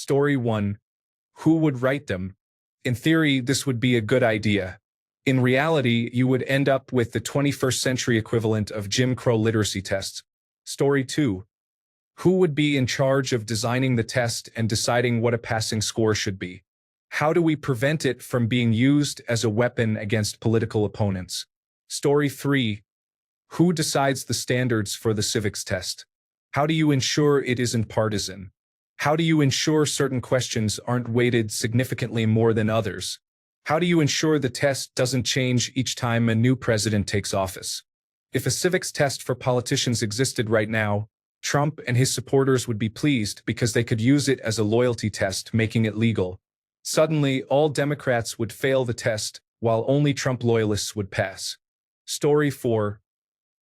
Story 1. Who would write them? In theory, this would be a good idea. In reality, you would end up with the 21st century equivalent of Jim Crow literacy tests. Story 2. Who would be in charge of designing the test and deciding what a passing score should be? How do we prevent it from being used as a weapon against political opponents? Story 3. Who decides the standards for the civics test? How do you ensure it isn't partisan? How do you ensure certain questions aren't weighted significantly more than others? How do you ensure the test doesn't change each time a new president takes office? If a civics test for politicians existed right now, Trump and his supporters would be pleased because they could use it as a loyalty test, making it legal. Suddenly, all Democrats would fail the test, while only Trump loyalists would pass. Story 4.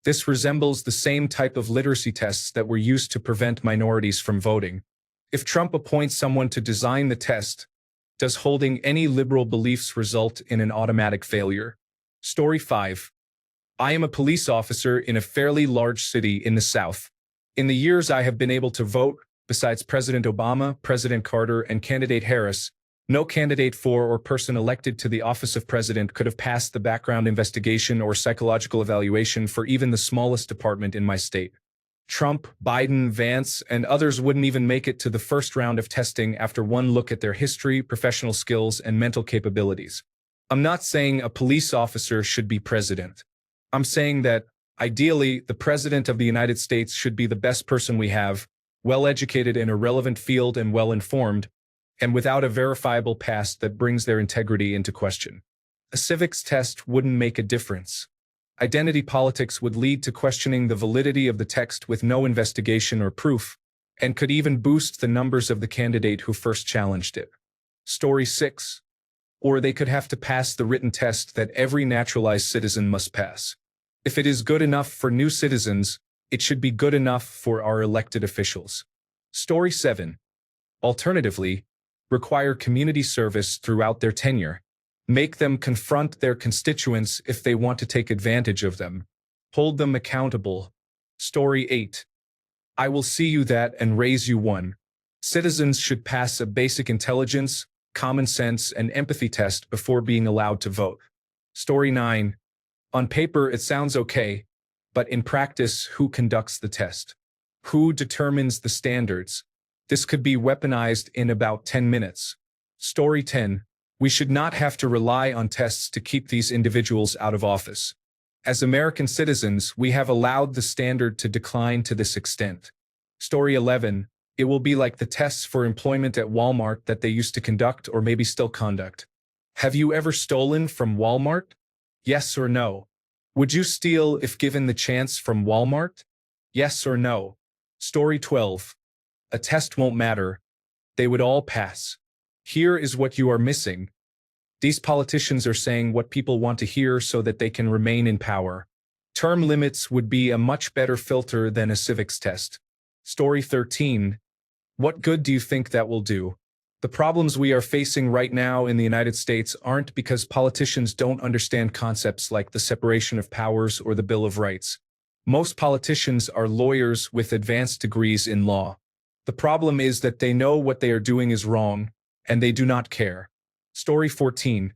This resembles the same type of literacy tests that were used to prevent minorities from voting. If Trump appoints someone to design the test, does holding any liberal beliefs result in an automatic failure? Story 5. I am a police officer in a fairly large city in the South. In the years I have been able to vote, besides President Obama, President Carter, and candidate Harris, no candidate for or person elected to the office of president could have passed the background investigation or psychological evaluation for even the smallest department in my state. Trump, Biden, Vance, and others wouldn't even make it to the first round of testing after one look at their history, professional skills, and mental capabilities. I'm not saying a police officer should be president. I'm saying that, ideally, the president of the United States should be the best person we have, well-educated in a relevant field and well-informed, and without a verifiable past that brings their integrity into question. A civics test wouldn't make a difference. Identity politics would lead to questioning the validity of the text with no investigation or proof, and could even boost the numbers of the candidate who first challenged it. Story 6. Or they could have to pass the written test that every naturalized citizen must pass. If it is good enough for new citizens, it should be good enough for our elected officials. Story 7. Alternatively, require community service throughout their tenure. Make them confront their constituents if they want to take advantage of them. Hold them accountable. Story 8. I will see you that and raise you one. Citizens should pass a basic intelligence, common sense, and empathy test before being allowed to vote. Story 9. On paper, it sounds okay, but in practice, who conducts the test? Who determines the standards? This could be weaponized in about 10 minutes. Story 10. We should not have to rely on tests to keep these individuals out of office. As American citizens, we have allowed the standard to decline to this extent. Story 11. It will be like the tests for employment at Walmart that they used to conduct or maybe still conduct. Have you ever stolen from Walmart? Yes or no? Would you steal if given the chance from Walmart? Yes or no? Story 12. A test won't matter. They would all pass. Here is what you are missing. These politicians are saying what people want to hear so that they can remain in power. Term limits would be a much better filter than a civics test. Story 13. What good do you think that will do? The problems we are facing right now in the United States aren't because politicians don't understand concepts like the separation of powers or the Bill of Rights. Most politicians are lawyers with advanced degrees in law. The problem is that they know what they are doing is wrong, and they do not care. Story 14.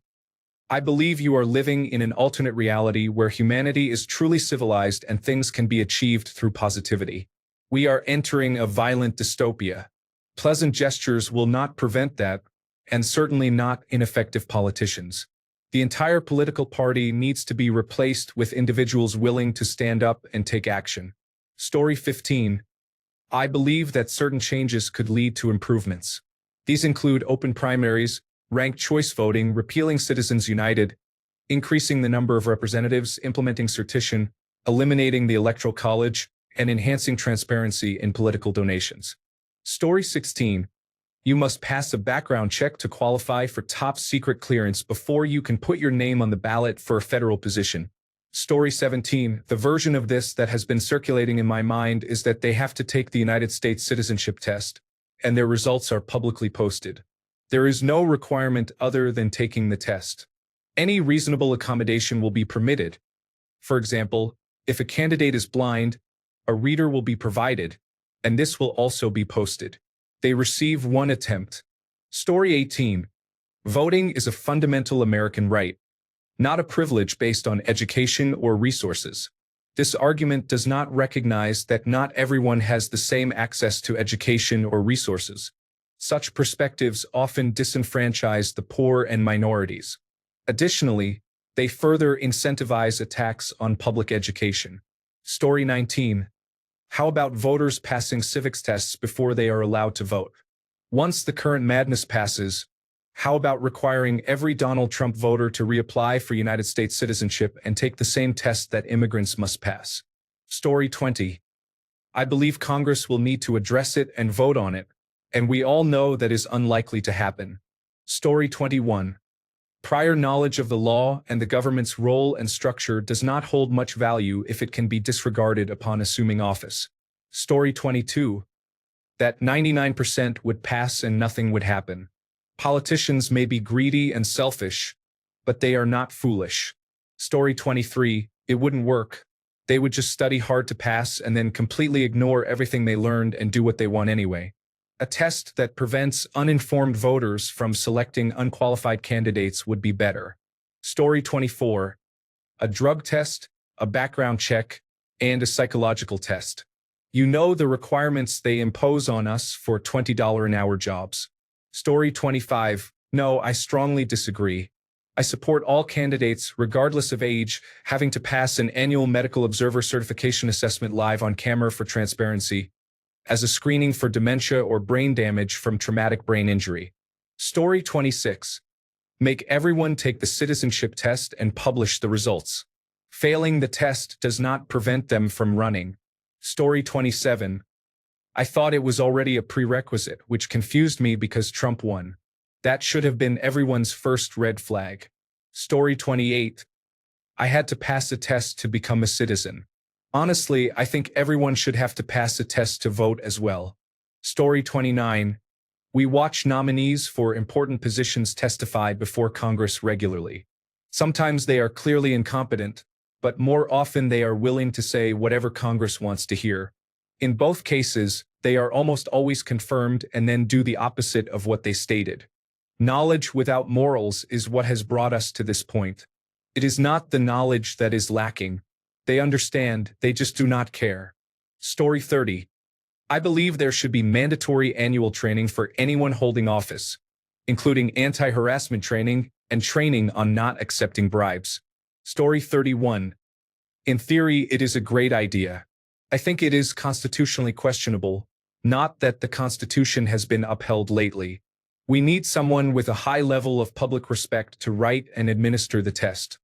I believe you are living in an alternate reality where humanity is truly civilized and things can be achieved through positivity. We are entering a violent dystopia. Pleasant gestures will not prevent that, and certainly not ineffective politicians. The entire political party needs to be replaced with individuals willing to stand up and take action. Story 15. I believe that certain changes could lead to improvements. These include open primaries, ranked choice voting, repealing Citizens United, increasing the number of representatives, implementing certition, eliminating the Electoral College, and enhancing transparency in political donations. Story 16. You must pass a background check to qualify for top secret clearance before you can put your name on the ballot for a federal position. Story 17. The version of this that has been circulating in my mind is that they have to take the United States citizenship test, and their results are publicly posted. There is no requirement other than taking the test. Any reasonable accommodation will be permitted. For example, if a candidate is blind, a reader will be provided, and this will also be posted. They receive one attempt. Story 18. Voting is a fundamental American right, not a privilege based on education or resources. This argument does not recognize that not everyone has the same access to education or resources. Such perspectives often disenfranchise the poor and minorities. Additionally, they further incentivize attacks on public education. Story 19. How about voters passing civics tests before they are allowed to vote? Once the current madness passes, how about requiring every Donald Trump voter to reapply for United States citizenship and take the same test that immigrants must pass? Story 20. I believe Congress will need to address it and vote on it, and we all know that is unlikely to happen. Story 21. Prior knowledge of the law and the government's role and structure does not hold much value if it can be disregarded upon assuming office. Story 22. That 99% would pass and nothing would happen. Politicians may be greedy and selfish, but they are not foolish. Story 23. It wouldn't work. They would just study hard to pass and then completely ignore everything they learned and do what they want anyway. A test that prevents uninformed voters from selecting unqualified candidates would be better. Story 24. A drug test, a background check, and a psychological test. You know the requirements they impose on us for $20 an hour jobs. Story 25. No, I strongly disagree. I support all candidates, regardless of age, having to pass an annual medical observer certification assessment live on camera for transparency, as a screening for dementia or brain damage from traumatic brain injury. Story 26. Make everyone take the citizenship test and publish the results. Failing the test does not prevent them from running. Story 27. I thought it was already a prerequisite, which confused me because Trump won. That should have been everyone's first red flag. Story 28. I had to pass a test to become a citizen. Honestly, I think everyone should have to pass a test to vote as well. Story 29. We watch nominees for important positions testify before Congress regularly. Sometimes they are clearly incompetent, but more often they are willing to say whatever Congress wants to hear. In both cases, they are almost always confirmed and then do the opposite of what they stated. Knowledge without morals is what has brought us to this point. It is not the knowledge that is lacking. They understand, they just do not care. Story 30. I believe there should be mandatory annual training for anyone holding office, including anti-harassment training and training on not accepting bribes. Story 31. In theory, it is a great idea. I think it is constitutionally questionable, not that the Constitution has been upheld lately. We need someone with a high level of public respect to write and administer the test.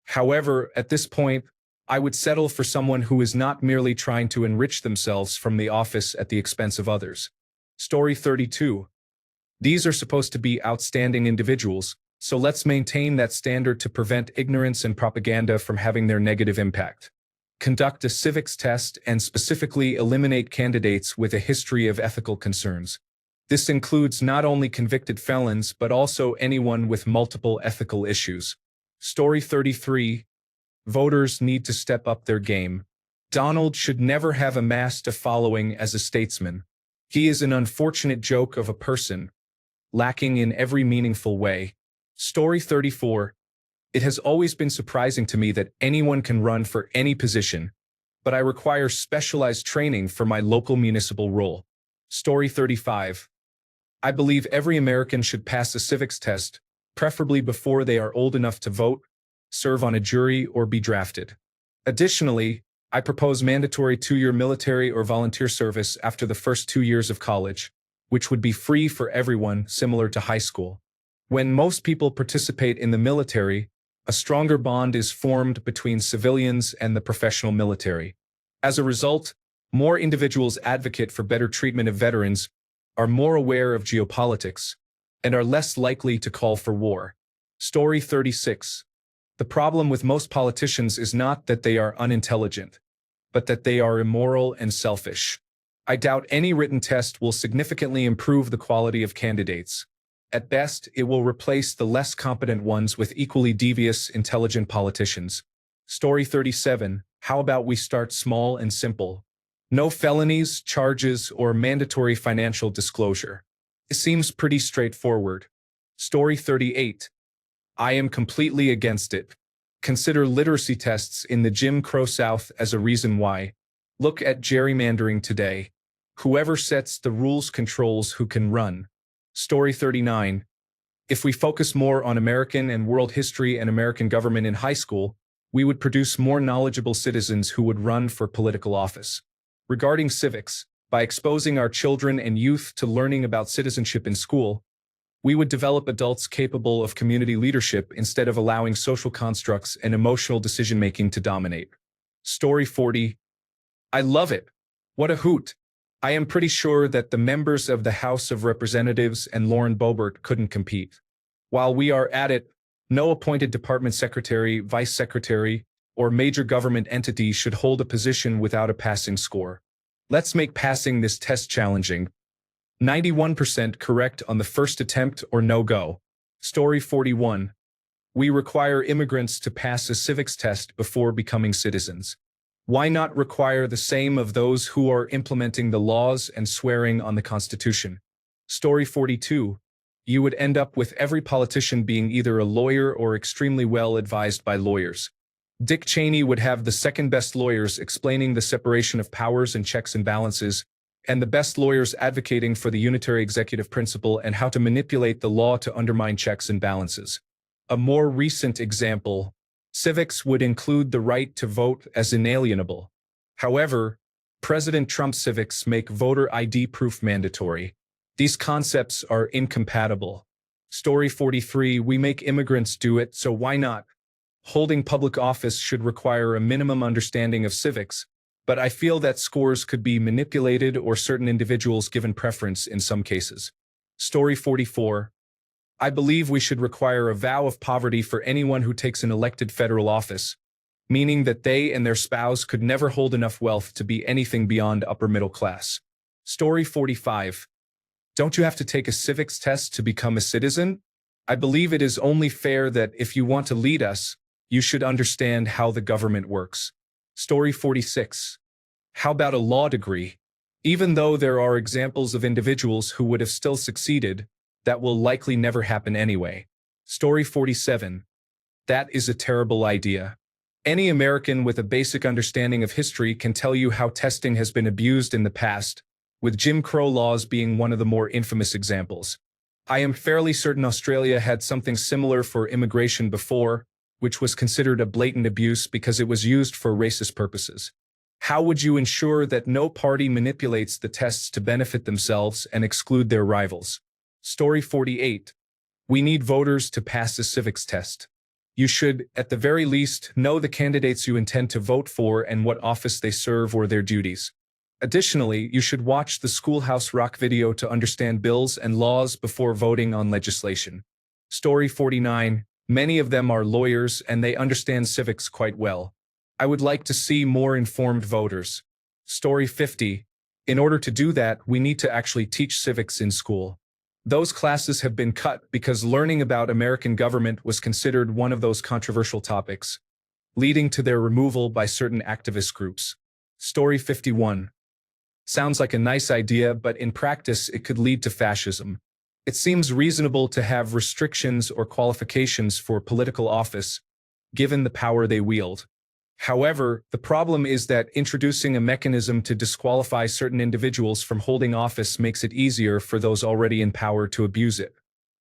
However, at this point, I would settle for someone who is not merely trying to enrich themselves from the office at the expense of others. Story 32. These are supposed to be outstanding individuals, so let's maintain that standard to prevent ignorance and propaganda from having their negative impact. Conduct a civics test and specifically eliminate candidates with a history of ethical concerns. This includes not only convicted felons but also anyone with multiple ethical issues. Story 33. Voters need to step up their game. Donald should never have amassed a following as a statesman. He is an unfortunate joke of a person, lacking in every meaningful way. Story 34. It has always been surprising to me that anyone can run for any position, but I require specialized training for my local municipal role. Story 35. I believe every American should pass a civics test, preferably before they are old enough to vote, serve on a jury, or be drafted. Additionally, I propose mandatory 2-year military or volunteer service after the first 2 years of college, which would be free for everyone, similar to high school. When most people participate in the military, a stronger bond is formed between civilians and the professional military. As a result, more individuals advocate for better treatment of veterans, are more aware of geopolitics, and are less likely to call for war. Story 36. The problem with most politicians is not that they are unintelligent, but that they are immoral and selfish. I doubt any written test will significantly improve the quality of candidates. At best, it will replace the less competent ones with equally devious, intelligent politicians. Story 37. How about we start small and simple? No felonies, charges, or mandatory financial disclosure. It seems pretty straightforward. Story 38. I am completely against it. Consider literacy tests in the Jim Crow South as a reason why. Look at gerrymandering today. Whoever sets the rules controls who can run. Story 39. If we focus more on American and world history and American government in high school, we would produce more knowledgeable citizens who would run for political office. Regarding civics, by exposing our children and youth to learning about citizenship in school, we would develop adults capable of community leadership instead of allowing social constructs and emotional decision-making to dominate. Story 40. I love it. What a hoot. I am pretty sure that the members of the House of Representatives and Lauren Boebert couldn't compete. While we are at it, no appointed department secretary, vice secretary, or major government entity should hold a position without a passing score. Let's make passing this test challenging. 91% correct on the first attempt or no go. Story 41. We require immigrants to pass a civics test before becoming citizens. Why not require the same of those who are implementing the laws and swearing on the Constitution? Story 42. You would end up with every politician being either a lawyer or extremely well advised by lawyers. Dick Cheney would have the second best lawyers explaining the separation of powers and checks and balances, and the best lawyers advocating for the unitary executive principle and how to manipulate the law to undermine checks and balances. A more recent example, civics would include the right to vote as inalienable. However, President Trump's civics make voter ID proof mandatory. These concepts are incompatible. Story 43. We make immigrants do it, so why not? Holding public office should require a minimum understanding of civics, but I feel that scores could be manipulated or certain individuals given preference in some cases. Story 44. I believe we should require a vow of poverty for anyone who takes an elected federal office, meaning that they and their spouse could never hold enough wealth to be anything beyond upper middle class. Story 45. Don't you have to take a civics test to become a citizen? I believe it is only fair that if you want to lead us, you should understand how the government works. Story 46. How about a law degree? Even though there are examples of individuals who would have still succeeded, that will likely never happen anyway. Story 47. That is a terrible idea. Any American with a basic understanding of history can tell you how testing has been abused in the past, with Jim Crow laws being one of the more infamous examples. I am fairly certain Australia had something similar for immigration before, which was considered a blatant abuse because it was used for racist purposes. How would you ensure that no party manipulates the tests to benefit themselves and exclude their rivals? Story 48. We need voters to pass the civics test. You should, at the very least, know the candidates you intend to vote for and what office they serve or their duties. Additionally, you should watch the Schoolhouse Rock video to understand bills and laws before voting on legislation. Story 49. Many of them are lawyers and they understand civics quite well. I would like to see more informed voters. Story 50. In order to do that, we need to actually teach civics in school. Those classes have been cut because learning about American government was considered one of those controversial topics, leading to their removal by certain activist groups. Story 51. Sounds like a nice idea, but in practice it could lead to fascism. It seems reasonable to have restrictions or qualifications for political office, given the power they wield. However, the problem is that introducing a mechanism to disqualify certain individuals from holding office makes it easier for those already in power to abuse it.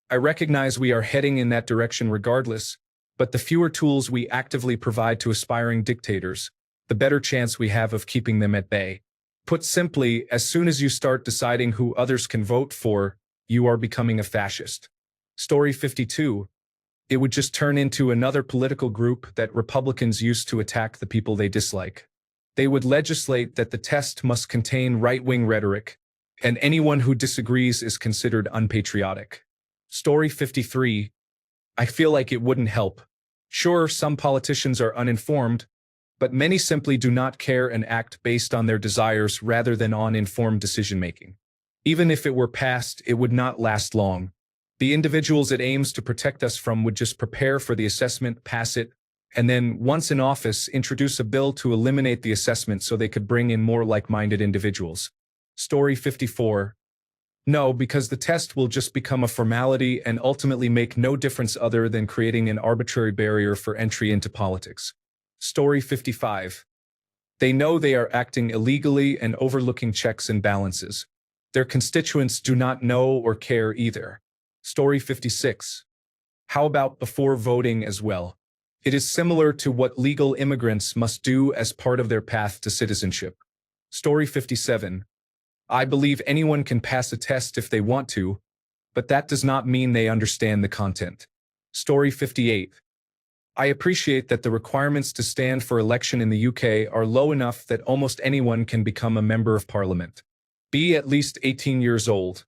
I recognize we are heading in that direction regardless, but the fewer tools we actively provide to aspiring dictators, the better chance we have of keeping them at bay. Put simply, as soon as you start deciding who others can vote for, you are becoming a fascist. Story 52. It would just turn into another political group that Republicans use to attack the people they dislike. They would legislate that the test must contain right-wing rhetoric, and anyone who disagrees is considered unpatriotic. Story 53. I feel like it wouldn't help. Sure, some politicians are uninformed, but many simply do not care and act based on their desires rather than on informed decision-making. Even if it were passed, it would not last long. The individuals it aims to protect us from would just prepare for the assessment, pass it, And then, once in office, introduce a bill to eliminate the assessment so they could bring in more like-minded individuals. Story 54. No, because the test will just become a formality and ultimately make no difference other than creating an arbitrary barrier for entry into politics. Story 55. They know they are acting illegally and overlooking checks and balances. Their constituents do not know or care either. Story 56. How about before voting as well? It is similar to what legal immigrants must do as part of their path to citizenship. Story 57. I believe anyone can pass a test if they want to, but that does not mean they understand the content. Story 58. I appreciate that the requirements to stand for election in the UK are low enough that almost anyone can become a member of parliament. Be at least 18 years old.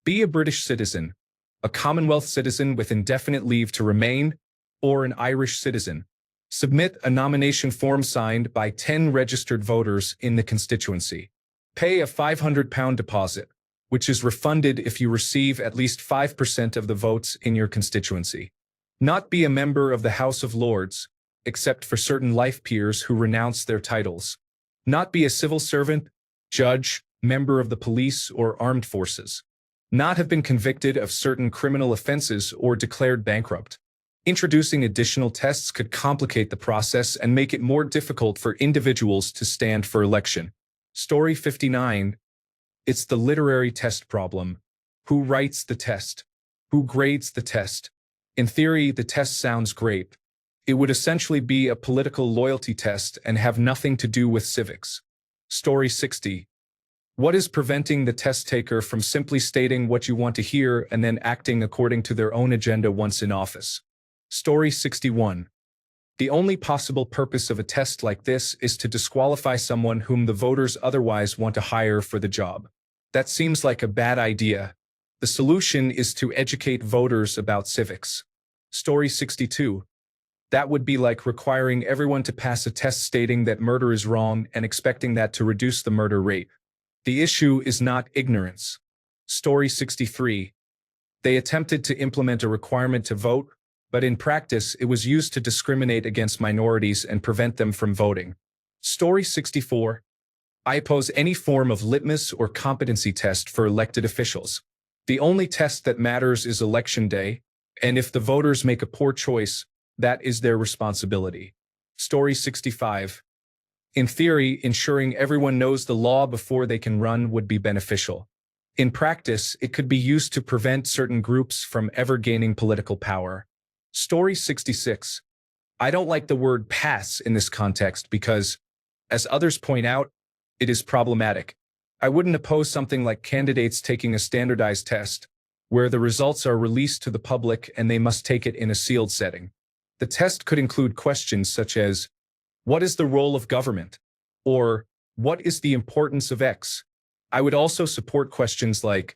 Be a British citizen, a Commonwealth citizen with indefinite leave to remain, or an Irish citizen. Submit a nomination form signed by 10 registered voters in the constituency. Pay a £500 deposit, which is refunded if you receive at least 5% of the votes in your constituency. Not be a member of the House of Lords, except for certain life peers who renounce their titles. Not be a civil servant, judge, member of the police or armed forces. Not have been convicted of certain criminal offenses or declared bankrupt. Introducing additional tests could complicate the process and make it more difficult for individuals to stand for election. Story 59. It's the literary test problem. Who writes the test? Who grades the test? In theory, the test sounds great. It would essentially be a political loyalty test and have nothing to do with civics. Story 60. What is preventing the test taker from simply stating what you want to hear and then acting according to their own agenda once in office? Story 61. The only possible purpose of a test like this is to disqualify someone whom the voters otherwise want to hire for the job. That seems like a bad idea. The solution is to educate voters about civics. Story 62. That would be like requiring everyone to pass a test stating that murder is wrong and expecting that to reduce the murder rate. The issue is not ignorance. Story 63. They attempted to implement a requirement to vote, but in practice it was used to discriminate against minorities and prevent them from voting. Story 64. I oppose any form of litmus or competency test for elected officials. The only test that matters is election day, and if the voters make a poor choice, that is their responsibility. Story 65. In theory, ensuring everyone knows the law before they can run would be beneficial. In practice, it could be used to prevent certain groups from ever gaining political power. Story 66. I don't like the word pass in this context because, as others point out, it is problematic. I wouldn't oppose something like candidates taking a standardized test, where the results are released to the public and they must take it in a sealed setting. The test could include questions such as, what is the role of government? Or, what is the importance of X? I would also support questions like,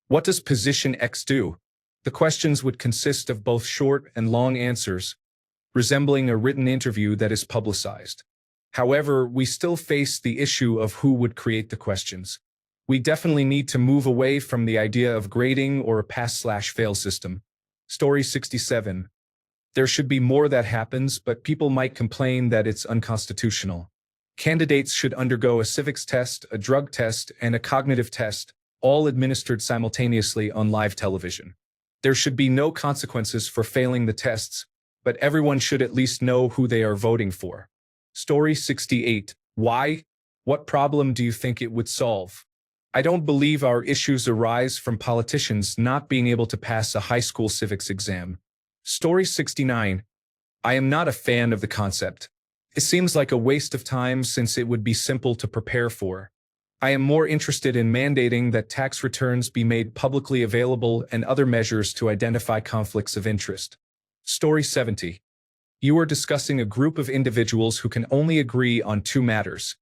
what does position X do? The questions would consist of both short and long answers, resembling a written interview that is publicized. However, we still face the issue of who would create the questions. We definitely need to move away from the idea of grading or a pass/fail system. Story 67. There should be more that happens, but people might complain that it's unconstitutional. Candidates should undergo a civics test, a drug test, and a cognitive test, all administered simultaneously on live television. There should be no consequences for failing the tests, but everyone should at least know who they are voting for. Story 68. Why? What problem do you think it would solve? I don't believe our issues arise from politicians not being able to pass a high school civics exam. Story 69. I am not a fan of the concept. It seems like a waste of time since it would be simple to prepare for. I am more interested in mandating that tax returns be made publicly available and other measures to identify conflicts of interest. Story 70. You are discussing a group of individuals who can only agree on two matters: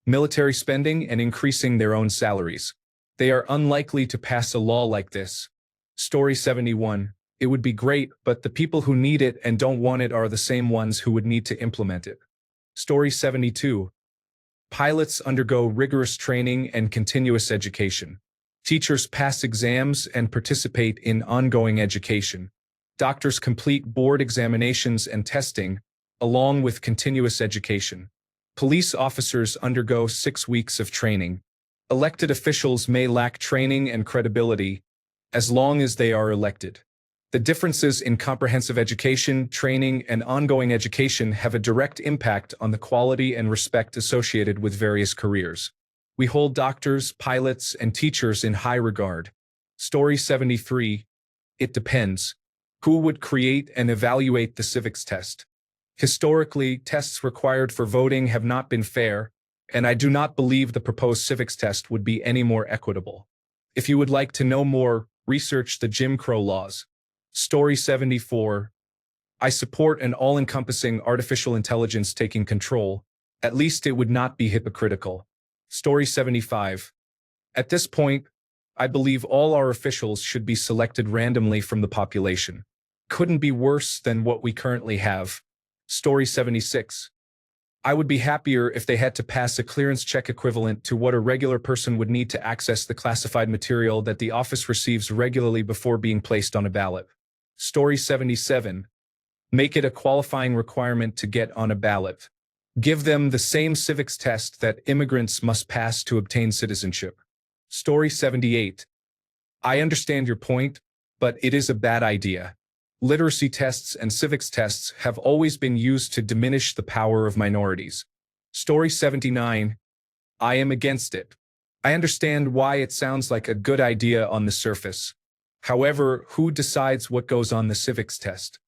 military spending and increasing their own salaries. They are unlikely to pass a law like this. Story 71. It would be great, but the people who need it and don't want it are the same ones who would need to implement it. Story 72. Pilots undergo rigorous training and continuous education. Teachers pass exams and participate in ongoing education. Doctors complete board examinations and testing, along with continuous education. Police officers undergo 6 weeks of training. Elected officials may lack training and credibility as long as they are elected. The differences in comprehensive education, training, and ongoing education have a direct impact on the quality and respect associated with various careers. We hold doctors, pilots, and teachers in high regard. Story 73. It depends. Who would create and evaluate the civics test? Historically, tests required for voting have not been fair, and I do not believe the proposed civics test would be any more equitable. If you would like to know more, research the Jim Crow laws. Story 74. I support an all-encompassing artificial intelligence taking control. At least it would not be hypocritical. Story 75. At this point, I believe all our officials should be selected randomly from the population. Couldn't be worse than what we currently have. Story 76. I would be happier if they had to pass a clearance check equivalent to what a regular person would need to access the classified material that the office receives regularly before being placed on a ballot. Story 77. Make it a qualifying requirement to get on a ballot. Give them the same civics test that immigrants must pass to obtain citizenship. Story 78. I understand your point, but it is a bad idea. Literacy tests and civics tests have always been used to diminish the power of minorities. Story 79. I am against it. I understand why it sounds like a good idea on the surface. However, who decides what goes on the civics test?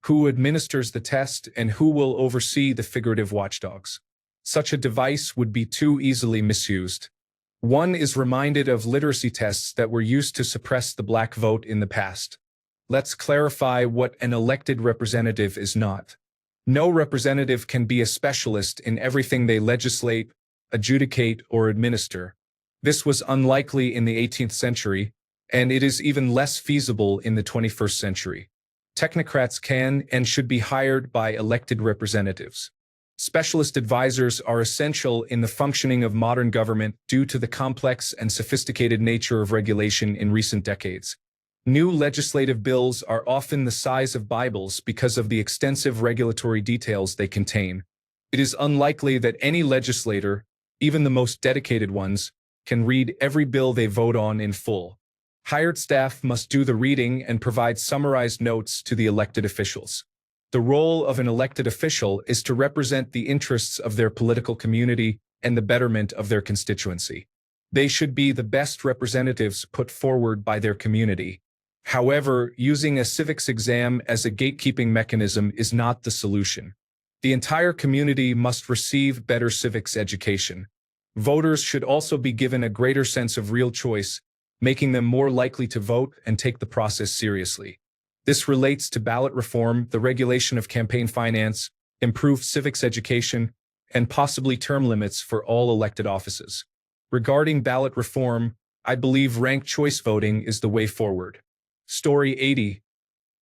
Who administers the test, and who will oversee the figurative watchdogs? Such a device would be too easily misused. One is reminded of literacy tests that were used to suppress the black vote in the past. Let's clarify what an elected representative is not. No representative can be a specialist in everything they legislate, adjudicate, or administer. This was unlikely in the 18th century, and it is even less feasible in the 21st century. Technocrats can and should be hired by elected representatives. Specialist advisors are essential in the functioning of modern government due to the complex and sophisticated nature of regulation in recent decades. New legislative bills are often the size of Bibles because of the extensive regulatory details they contain. It is unlikely that any legislator, even the most dedicated ones, can read every bill they vote on in full. Hired staff must do the reading and provide summarized notes to the elected officials. The role of an elected official is to represent the interests of their political community and the betterment of their constituency. They should be the best representatives put forward by their community. However, using a civics exam as a gatekeeping mechanism is not the solution. The entire community must receive better civics education. Voters should also be given a greater sense of real choice, making them more likely to vote and take the process seriously. This relates to ballot reform, the regulation of campaign finance, improved civics education, and possibly term limits for all elected offices. Regarding ballot reform, I believe ranked choice voting is the way forward. Story 80.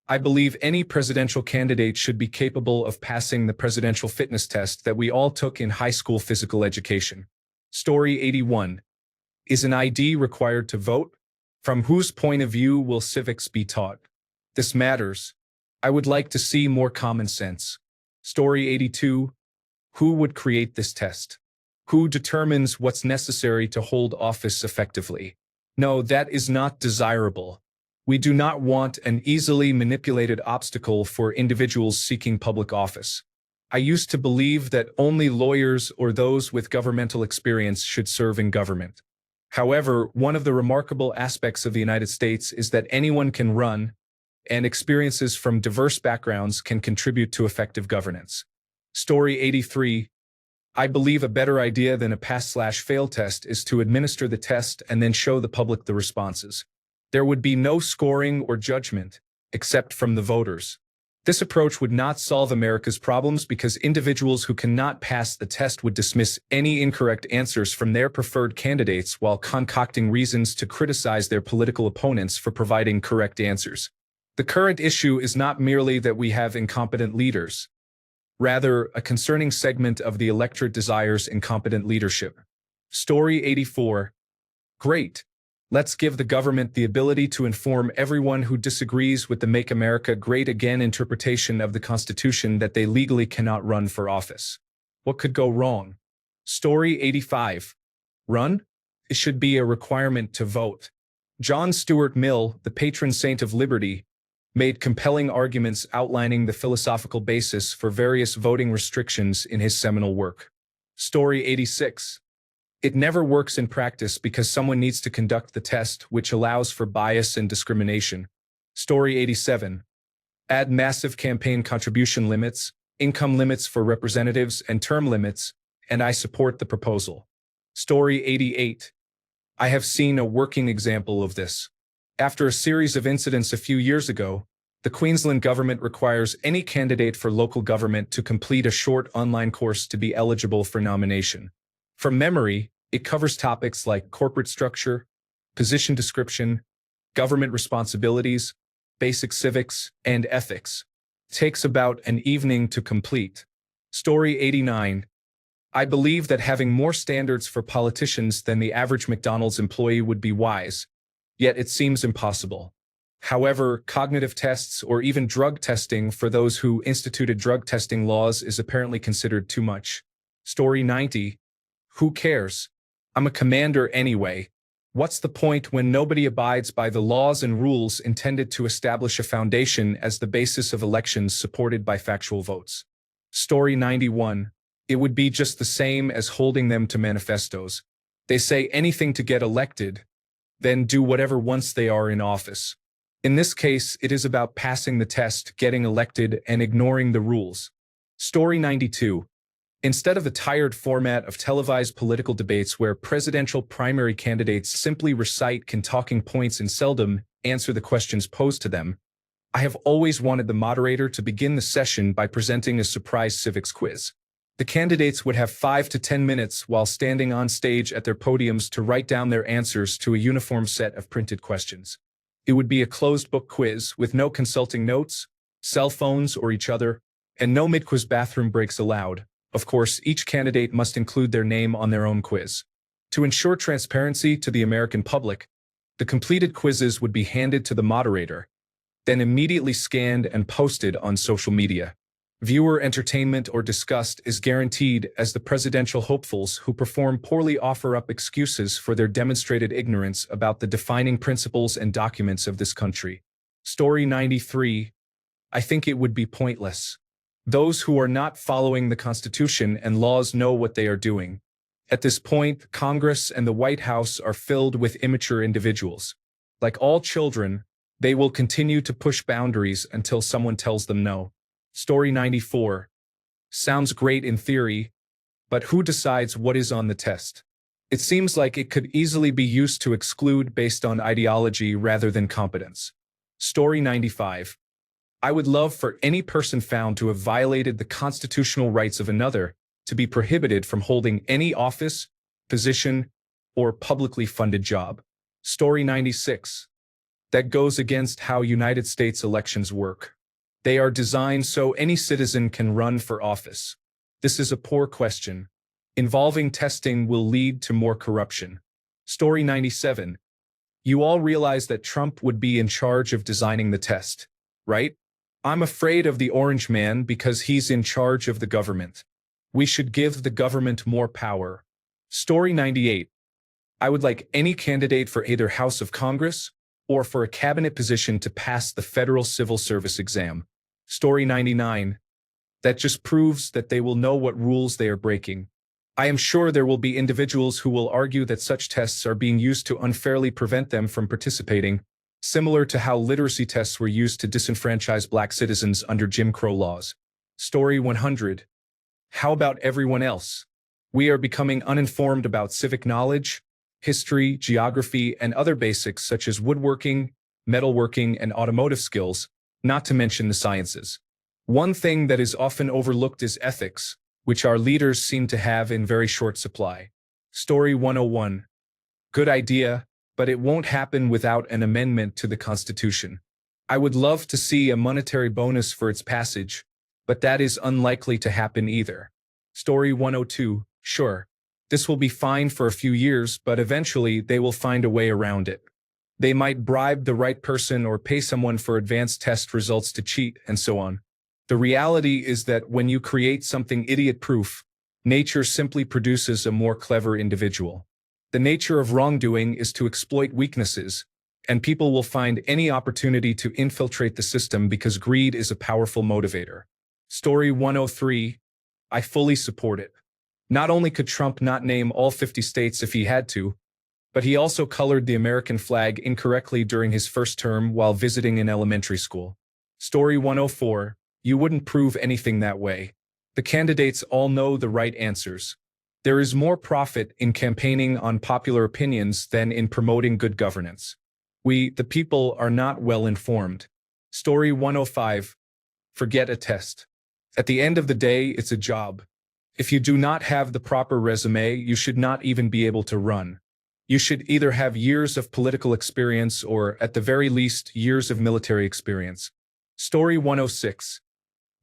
I believe any presidential candidate should be capable of passing the presidential fitness test that we all took in high school physical education. Story 81. Is an ID required to vote? From whose point of view will civics be taught? This matters. I would like to see more common sense. Story 82. Who would create this test? Who determines what's necessary to hold office effectively? No, that is not desirable. We do not want an easily manipulated obstacle for individuals seeking public office. I used to believe that only lawyers or those with governmental experience should serve in government. However, one of the remarkable aspects of the United States is that anyone can run, and experiences from diverse backgrounds can contribute to effective governance. Story 83. I believe a better idea than a pass/fail test is to administer the test and then show the public the responses. There would be no scoring or judgment, except from the voters. This approach would not solve America's problems because individuals who cannot pass the test would dismiss any incorrect answers from their preferred candidates while concocting reasons to criticize their political opponents for providing correct answers. The current issue is not merely that we have incompetent leaders. Rather, a concerning segment of the electorate desires incompetent leadership. Story 84. Great. Let's give the government the ability to inform everyone who disagrees with the Make America Great Again interpretation of the Constitution that they legally cannot run for office. What could go wrong? Story 85. Run? It should be a requirement to vote. John Stuart Mill, the patron saint of liberty, made compelling arguments outlining the philosophical basis for various voting restrictions in his seminal work. Story 86. It never works in practice because someone needs to conduct the test, which allows for bias and discrimination. Story 87. Add massive campaign contribution limits, income limits for representatives, and term limits, and I support the proposal. Story 88. I have seen a working example of this. After a series of incidents a few years ago, the Queensland government requires any candidate for local government to complete a short online course to be eligible for nomination. From memory, it covers topics like corporate structure, position description, government responsibilities, basic civics, and ethics. It takes about an evening to complete. Story 89. I believe that having more standards for politicians than the average McDonald's employee would be wise, yet it seems impossible. However, cognitive tests or even drug testing for those who instituted drug testing laws is apparently considered too much. Story 90. Who cares? I'm a commander anyway. What's the point when nobody abides by the laws and rules intended to establish a foundation as the basis of elections supported by factual votes? Story 91. It would be just the same as holding them to manifestos. They say anything to get elected, then do whatever once they are in office. In this case, it is about passing the test, getting elected, and ignoring the rules. Story 92. Instead of the tired format of televised political debates where presidential primary candidates simply recite talking points and seldom answer the questions posed to them, I have always wanted the moderator to begin the session by presenting a surprise civics quiz. The candidates would have 5 to 10 minutes while standing on stage at their podiums to write down their answers to a uniform set of printed questions. It would be a closed-book quiz with no consulting notes, cell phones, or each other, and no mid-quiz bathroom breaks allowed. Of course, each candidate must include their name on their own quiz. To ensure transparency to the American public, the completed quizzes would be handed to the moderator, then immediately scanned and posted on social media. Viewer entertainment or disgust is guaranteed as the presidential hopefuls who perform poorly offer up excuses for their demonstrated ignorance about the defining principles and documents of this country. Story 93. I think it would be pointless. Those who are not following the Constitution and laws know what they are doing. At this point, Congress and the White House are filled with immature individuals. Like all children, they will continue to push boundaries until someone tells them no. Story 94. Sounds great in theory, but who decides what is on the test? It seems like it could easily be used to exclude based on ideology rather than competence. Story 95. I would love for any person found to have violated the constitutional rights of another to be prohibited from holding any office, position, or publicly funded job. Story 96. That goes against how United States elections work. They are designed so any citizen can run for office. This is a poor question. Involving testing will lead to more corruption. Story 97. You all realize that Trump would be in charge of designing the test, right? I'm afraid of the orange man because he's in charge of the government. We should give the government more power. Story 98. I would like any candidate for either House of Congress or for a cabinet position to pass the federal civil service exam. Story 99. That just proves that they will know what rules they are breaking. I am sure there will be individuals who will argue that such tests are being used to unfairly prevent them from participating, similar to how literacy tests were used to disenfranchise black citizens under Jim Crow laws. Story 100. How about everyone else? We are becoming uninformed about civic knowledge, history, geography, and other basics such as woodworking, metalworking, and automotive skills, not to mention the sciences. One thing that is often overlooked is ethics, which our leaders seem to have in very short supply. Story 101. Good idea, but it won't happen without an amendment to the Constitution. I would love to see a monetary bonus for its passage, but that is unlikely to happen either. Story 102. Sure. This will be fine for a few years, but eventually they will find a way around it. They might bribe the right person or pay someone for advanced test results to cheat, and so on. The reality is that when you create something idiot-proof, nature simply produces a more clever individual. The nature of wrongdoing is to exploit weaknesses, and people will find any opportunity to infiltrate the system because greed is a powerful motivator. Story 103. I fully support it. Not only could Trump not name all 50 states if he had to, but he also colored the American flag incorrectly during his first term while visiting an elementary school. Story 104. You wouldn't prove anything that way. The candidates all know the right answers. There is more profit in campaigning on popular opinions than in promoting good governance. We, the people, are not well informed. Story 105. Forget a test. At the end of the day, it's a job. If you do not have the proper resume, you should not even be able to run. You should either have years of political experience or, at the very least, years of military experience. Story 106.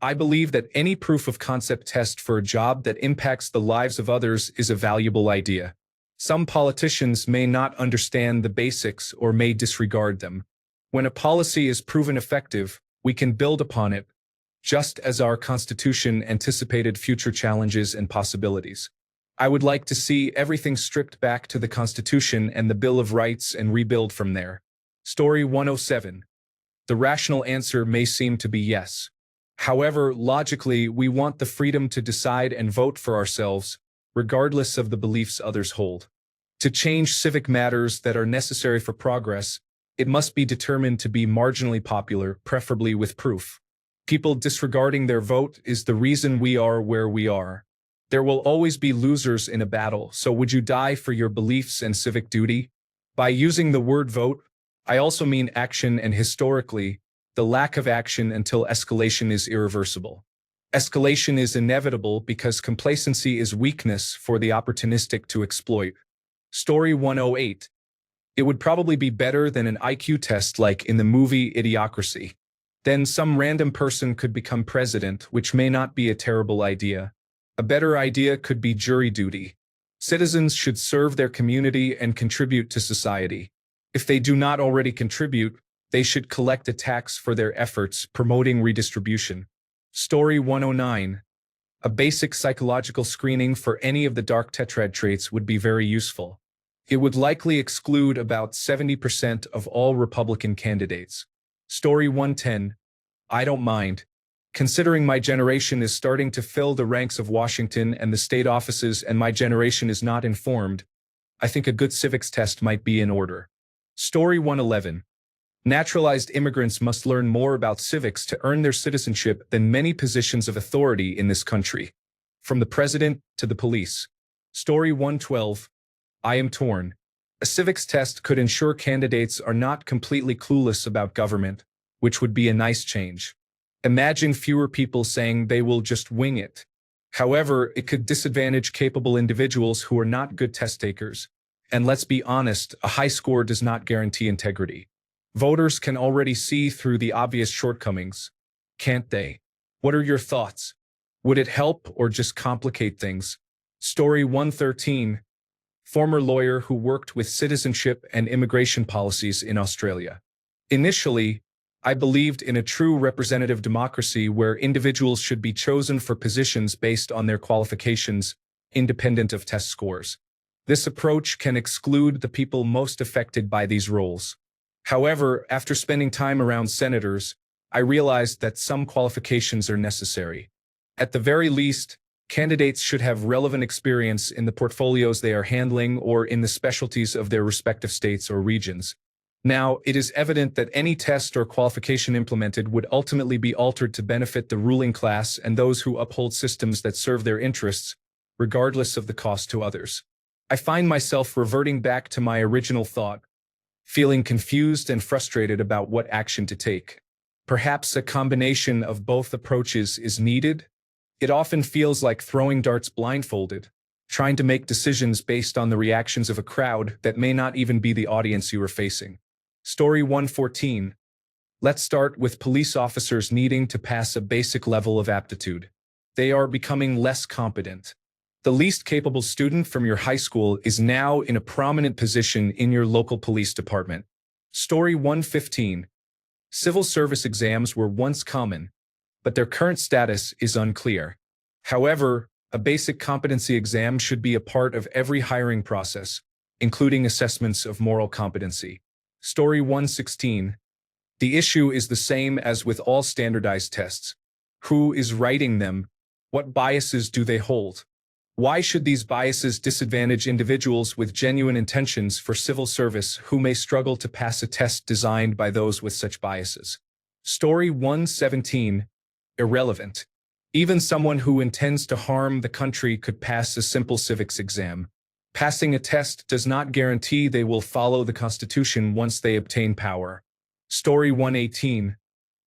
I believe that any proof of concept test for a job that impacts the lives of others is a valuable idea. Some politicians may not understand the basics or may disregard them. When a policy is proven effective, we can build upon it, just as our Constitution anticipated future challenges and possibilities. I would like to see everything stripped back to the Constitution and the Bill of Rights and rebuild from there. Story 107. The rational answer may seem to be yes. However, logically, we want the freedom to decide and vote for ourselves, regardless of the beliefs others hold. To change civic matters that are necessary for progress, it must be determined to be marginally popular, preferably with proof. People disregarding their vote is the reason we are where we are. There will always be losers in a battle, so would you die for your beliefs and civic duty? By using the word vote, I also mean action, and historically, the lack of action until escalation is irreversible. Escalation is inevitable because complacency is weakness for the opportunistic to exploit. Story 108. It would probably be better than an IQ test like in the movie Idiocracy. Then some random person could become president, which may not be a terrible idea. A better idea could be jury duty. Citizens should serve their community and contribute to society. If they do not already contribute, they should collect a tax for their efforts, promoting redistribution. Story 109. A basic psychological screening for any of the dark tetrad traits would be very useful. It would likely exclude about 70% of all Republican candidates. Story 110. I don't mind. Considering my generation is starting to fill the ranks of Washington and the state offices and my generation is not informed, I think a good civics test might be in order. Story 111. Naturalized immigrants must learn more about civics to earn their citizenship than many positions of authority in this country, from the president to the police. Story 112. I am torn. A civics test could ensure candidates are not completely clueless about government, which would be a nice change. Imagine fewer people saying they will just wing it. However, it could disadvantage capable individuals who are not good test takers. And let's be honest, a high score does not guarantee integrity. Voters can already see through the obvious shortcomings, can't they? What are your thoughts? Would it help or just complicate things? Story 113. Former lawyer who worked with citizenship and immigration policies in Australia. Initially, I believed in a true representative democracy where individuals should be chosen for positions based on their qualifications, independent of test scores. This approach can exclude the people most affected by these roles. However, after spending time around senators, I realized that some qualifications are necessary. At the very least, candidates should have relevant experience in the portfolios they are handling or in the specialties of their respective states or regions. Now, it is evident that any test or qualification implemented would ultimately be altered to benefit the ruling class and those who uphold systems that serve their interests, regardless of the cost to others. I find myself reverting back to my original thought, feeling confused and frustrated about what action to take. Perhaps a combination of both approaches is needed. It often feels like throwing darts blindfolded, trying to make decisions based on the reactions of a crowd that may not even be the audience you are facing. Story 114. Let's start with police officers needing to pass a basic level of aptitude. They are becoming less competent. The least capable student from your high school is now in a prominent position in your local police department. Story 115. Civil service exams were once common, but their current status is unclear. However, a basic competency exam should be a part of every hiring process, including assessments of moral competency. Story 116. The issue is the same as with all standardized tests. Who is writing them? What biases do they hold? Why should these biases disadvantage individuals with genuine intentions for civil service who may struggle to pass a test designed by those with such biases? Story 117. Irrelevant. Even someone who intends to harm the country could pass a simple civics exam. Passing a test does not guarantee they will follow the Constitution once they obtain power. Story 118.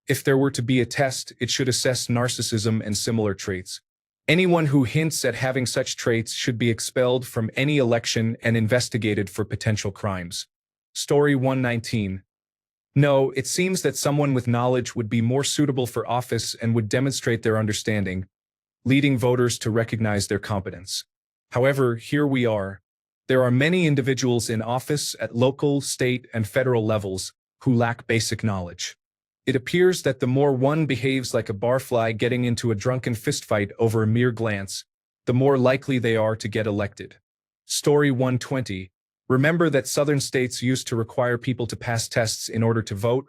If there were to be a test, it should assess narcissism and similar traits. Anyone who hints at having such traits should be expelled from any election and investigated for potential crimes. Story 119. No, it seems that someone with knowledge would be more suitable for office and would demonstrate their understanding, leading voters to recognize their competence. However, here we are. There are many individuals in office at local, state, and federal levels who lack basic knowledge. It appears that the more one behaves like a barfly getting into a drunken fistfight over a mere glance, the more likely they are to get elected. Story 120. Remember that southern states used to require people to pass tests in order to vote,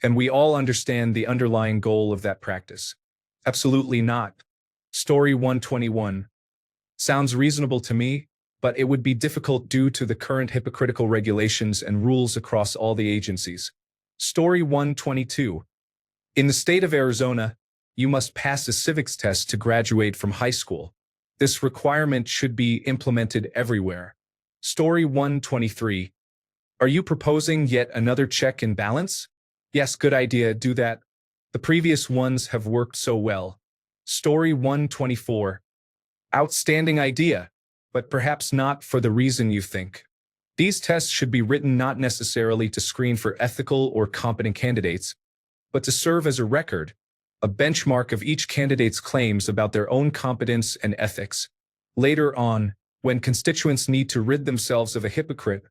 and we all understand the underlying goal of that practice. Absolutely not. Story 121. Sounds reasonable to me, but it would be difficult due to the current hypocritical regulations and rules across all the agencies. Story 122. In the state of Arizona, you must pass a civics test to graduate from high school. This requirement should be implemented everywhere. Story 123. Are you proposing yet another check and balance? Yes, good idea, do that. The previous ones have worked so well. Story 124. Outstanding idea, but perhaps not for the reason you think. These tests should be written not necessarily to screen for ethical or competent candidates, but to serve as a record, a benchmark of each candidate's claims about their own competence and ethics. Later on, when constituents need to rid themselves of a hypocrite,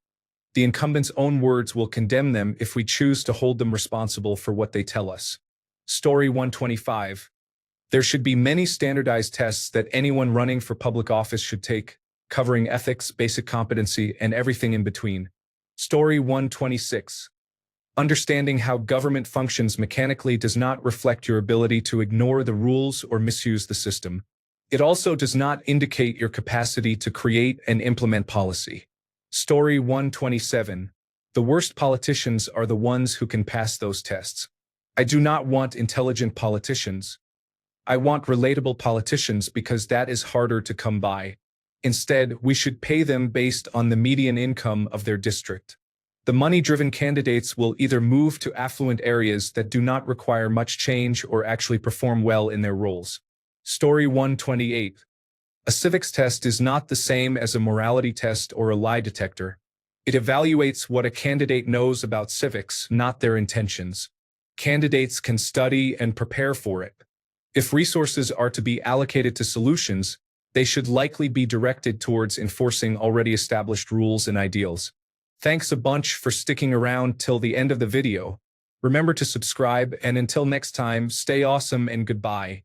the incumbent's own words will condemn them if we choose to hold them responsible for what they tell us. Story 125. There should be many standardized tests that anyone running for public office should take, covering ethics, basic competency, and everything in between. Story 126. Understanding how government functions mechanically does not reflect your ability to ignore the rules or misuse the system. It also does not indicate your capacity to create and implement policy. Story 127. The worst politicians are the ones who can pass those tests. I do not want intelligent politicians. I want relatable politicians because that is harder to come by. Instead, we should pay them based on the median income of their district. The money-driven candidates will either move to affluent areas that do not require much change or actually perform well in their roles. Story 128. A civics test is not the same as a morality test or a lie detector. It evaluates what a candidate knows about civics, not their intentions. Candidates can study and prepare for it. If resources are to be allocated to solutions, they should likely be directed towards enforcing already established rules and ideals. Thanks a bunch for sticking around till the end of the video. Remember to subscribe, and until next time, stay awesome and goodbye.